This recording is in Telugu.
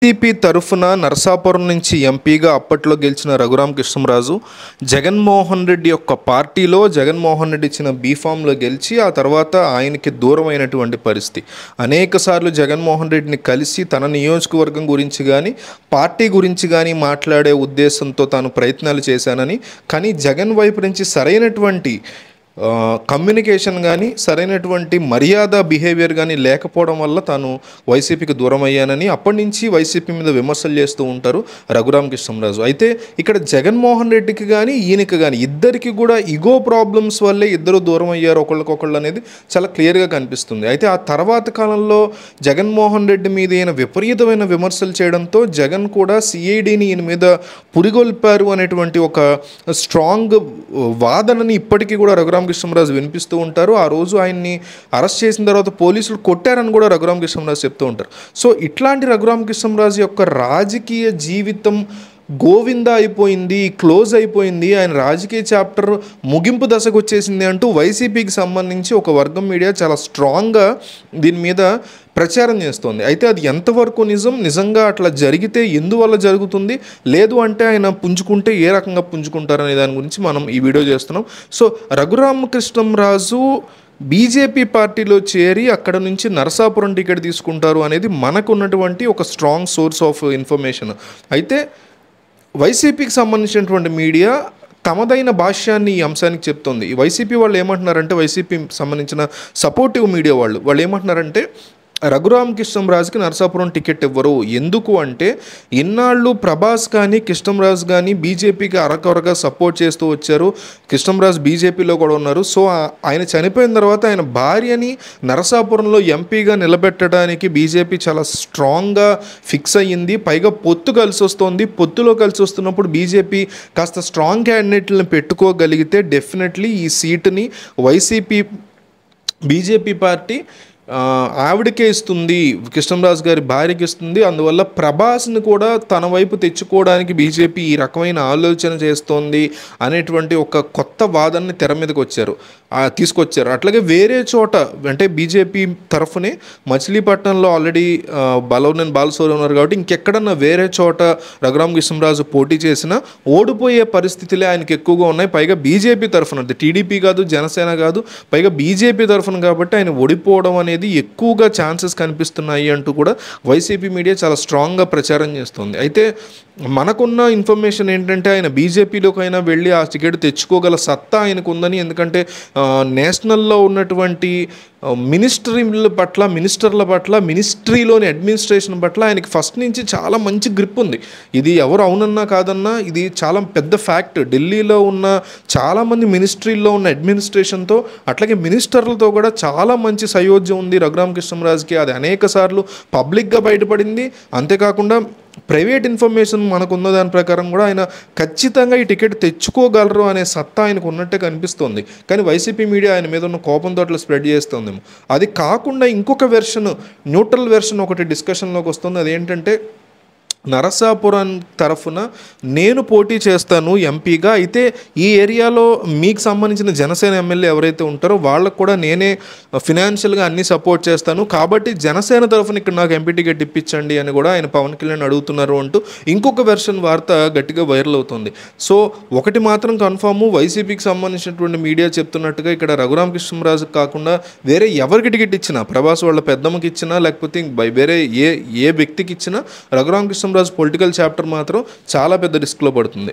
వైసీపీ తరఫున నరసాపురం నుంచి ఎంపీగా అప్పట్లో గెలిచిన రఘురామ కృష్ణంరాజు జగన్మోహన్ రెడ్డి యొక్క పార్టీలో జగన్మోహన్ రెడ్డి ఇచ్చిన బీఫామ్లో గెలిచి ఆ తర్వాత ఆయనకి దూరమైనటువంటి పరిస్థితి. అనేకసార్లు జగన్మోహన్ రెడ్డిని కలిసి తన నియోజకవర్గం గురించి కానీ పార్టీ గురించి కానీ మాట్లాడే ఉద్దేశంతో తాను ప్రయత్నాలు చేశానని, కానీ జగన్ వైపు నుంచి సరైనటువంటి కమ్యూనికేషన్ కానీ సరైనటువంటి మర్యాద బిహేవియర్ కానీ లేకపోవడం వల్ల తాను వైసీపీకి దూరం అయ్యానని అప్పటి నుంచి వైసీపీ మీద విమర్శలు చేస్తూ ఉంటారు రఘురామ కృష్ణంరాజు. అయితే ఇక్కడ జగన్మోహన్ రెడ్డికి కానీ ఈయనకి కానీ ఇద్దరికి కూడా ఇగో ప్రాబ్లమ్స్ వల్లే ఇద్దరు దూరం అయ్యారు ఒకళ్ళకొకళ్ళు అనేది చాలా క్లియర్గా కనిపిస్తుంది. అయితే ఆ తర్వాత కాలంలో జగన్మోహన్ రెడ్డి మీద ఈయన విపరీతమైన విమర్శలు చేయడంతో జగన్ కూడా సిఐడిని ఈయన మీద పురిగొల్పారు అనేటువంటి ఒక స్ట్రాంగ్ వాదనని ఇప్పటికీ కూడా రఘురామ కృష్ణంరాజు వినిపిస్తూ ఉంటారు. ఆ రోజు ఆయన్ని అరెస్ట్ చేసిన తర్వాత పోలీసులు కొట్టారని కూడా రఘురామ కృష్ణంరాజు చెప్తూ ఉంటారు. సో ఇట్లాంటి రఘురామ కృష్ణంరాజు యొక్క రాజకీయ జీవితం గోవింద అయిపోయింది, క్లోజ్ అయిపోయింది, ఆయన రాజకీయ చాప్టర్ ముగింపు దశకు వచ్చేసింది అంటూ వైసీపీకి సంబంధించి ఒక వర్గం మీడియా చాలా స్ట్రాంగ్గా దీని మీద ప్రచారం చేస్తోంది. అయితే అది ఎంతవరకు నిజంగా అట్లా జరిగితే ఎందువల్ల జరుగుతుంది, లేదు అంటే ఆయన పుంజుకుంటే ఏ రకంగా పుంజుకుంటారనే దాని గురించి మనం ఈ వీడియో చేస్తున్నాం. సో రఘురామ కృష్ణంరాజు బీజేపీ పార్టీలో చేరి అక్కడ నుంచి నరసాపురం టికెట్ తీసుకుంటారు అనేది మనకు ఉన్నటువంటి ఒక స్ట్రాంగ్ సోర్స్ ఆఫ్ ఇన్ఫర్మేషన్. అయితే వైసీపీకి సంబంధించినటువంటి మీడియా తమదైన భాష్యాన్ని ఈ అంశానికి చెప్తోంది. ఈ వైసీపీ వాళ్ళు ఏమంటున్నారంటే, వైసీపీ సంబంధించిన సపోర్టివ్ మీడియా వాళ్ళు ఏమంటున్నారంటే, రఘురామ కృష్ణంరాజుకి నరసాపురం టికెట్ ఇవ్వరు. ఎందుకు అంటే ఇన్నాళ్ళు ప్రభాస్ కానీ కృష్ణంరాజు కానీ బీజేపీకి అరకొరగా సపోర్ట్ చేస్తూ వచ్చారు. కృష్ణంరాజు బీజేపీలో కూడా ఉన్నారు. సో ఆయన చనిపోయిన తర్వాత ఆయన భార్యని నరసాపురంలో ఎంపీగా నిలబెట్టడానికి బీజేపీ చాలా స్ట్రాంగ్గా ఫిక్స్ అయ్యింది. పైగా పొత్తు కలిసి వస్తుంది. పొత్తులో కలిసి వస్తున్నప్పుడు బీజేపీ కాస్త స్ట్రాంగ్ క్యాండిడేట్లను పెట్టుకోగలిగితే డెఫినెట్లీ ఈ సీటుని బీజేపీ పార్టీ ఆవిడకే ఇస్తుంది, కృష్ణంరాజు గారి భార్యకి ఇస్తుంది. అందువల్ల ప్రభాస్ని కూడా తన వైపు తెచ్చుకోవడానికి బీజేపీ ఈ రకమైన ఆలోచన చేస్తోంది అనేటువంటి ఒక కొత్త వాదనని తెర మీదకి తీసుకొచ్చారు. అట్లాగే వేరే చోట అంటే బీజేపీ తరఫునే మచిలీపట్నంలో ఆల్రెడీ బలవనేని బాలశౌరి ఉన్నారు కాబట్టి ఇంకెక్కడన్నా వేరే చోట రఘురామ కృష్ణంరాజు పోటీ చేసినా ఓడిపోయే పరిస్థితులే ఆయనకి ఎక్కువగా ఉన్నాయి. పైగా బీజేపీ తరఫున, టీడీపీ కాదు, జనసేన కాదు, పైగా బీజేపీ తరఫున కాబట్టి ఆయన ఓడిపోవడం అనేది ఎక్కువగా ఛాన్సెస్ కనిపిస్తున్నాయి అంటూ కూడా వైసీపీ మీడియా చాలా స్ట్రాంగ్గా ప్రచారం చేస్తుంది. అయితే మనకున్న ఇన్ఫర్మేషన్ ఏంటంటే ఆయన బీజేపీలోకైనా వెళ్ళి ఆ టికెట్ తెచ్చుకోగల సత్తా ఆయనకు ఉందని. ఎందుకంటే నేషనల్లో ఉన్నటువంటి మినిస్టర్ల పట్ల మినిస్ట్రీలోని అడ్మినిస్ట్రేషన్ పట్ల ఆయనకి ఫస్ట్ నుంచి చాలా మంచి గ్రిప్ ఉంది. ఇది ఎవరు అవునన్నా కాదన్నా ఇది చాలా పెద్ద ఫ్యాక్ట్. ఢిల్లీలో ఉన్న చాలామంది మినిస్ట్రీల్లో ఉన్న అడ్మినిస్ట్రేషన్తో అట్లాగే మినిస్టర్లతో కూడా చాలా మంచి సయోధ్యం ఉంది రఘురామ కృష్ణంరాజుకి. అది అనేక సార్లు పబ్లిక్గా బయటపడింది. అంతేకాకుండా ప్రైవేట్ ఇన్ఫర్మేషన్ మనకున్న దాని ప్రకారం కూడా ఆయన ఖచ్చితంగా ఈ టికెట్ తెచ్చుకోగలరు అనే సత్తా ఆయనకు ఉన్నట్టే కనిపిస్తుంది. కానీ వైసీపీ మీడియా ఆయన మీద ఉన్న కోపంతో అట్లా స్ప్రెడ్ చేస్తుందేమో. అది కాకుండా ఇంకొక వెర్షన్, న్యూట్రల్ వెర్షన్ ఒకటి డిస్కషన్లోకి వస్తుంది. అదేంటంటే నరసాపురం తరఫున నేను పోటీ చేస్తాను ఎంపీగా, అయితే ఈ ఏరియాలో మీకు సంబంధించిన జనసేన ఎమ్మెల్యే ఎవరైతే ఉంటారో వాళ్ళకు కూడా నేనే ఫినాన్షియల్గా అన్ని సపోర్ట్ చేస్తాను, కాబట్టి జనసేన తరఫున ఇక్కడ నాకు ఎంపీ టికెట్ ఇప్పించండి అని కూడా ఆయన పవన్ కళ్యాణ్ అడుగుతున్నారు అంటూ ఇంకొక వెర్షన్ వార్త గట్టిగా వైరల్ అవుతుంది. సో ఒకటి మాత్రం కన్ఫామ్, వైసీపీకి సంబంధించినటువంటి మీడియా చెప్తున్నట్టుగా ఇక్కడ రఘురామ కృష్ణంరాజుకి కాకుండా వేరే ఎవరికి టికెట్ ఇచ్చినా, ప్రభాస్ వాళ్ళ పెద్దమ్మకి ఇచ్చినా లేకపోతే వేరే ఏ వ్యక్తికి ఇచ్చినా రఘురామ కృష్ణంరాజు పొలిటికల్ చాప్టర్ మాత్రం చాలా పెద్ద రిస్క్లో పడుతుంది.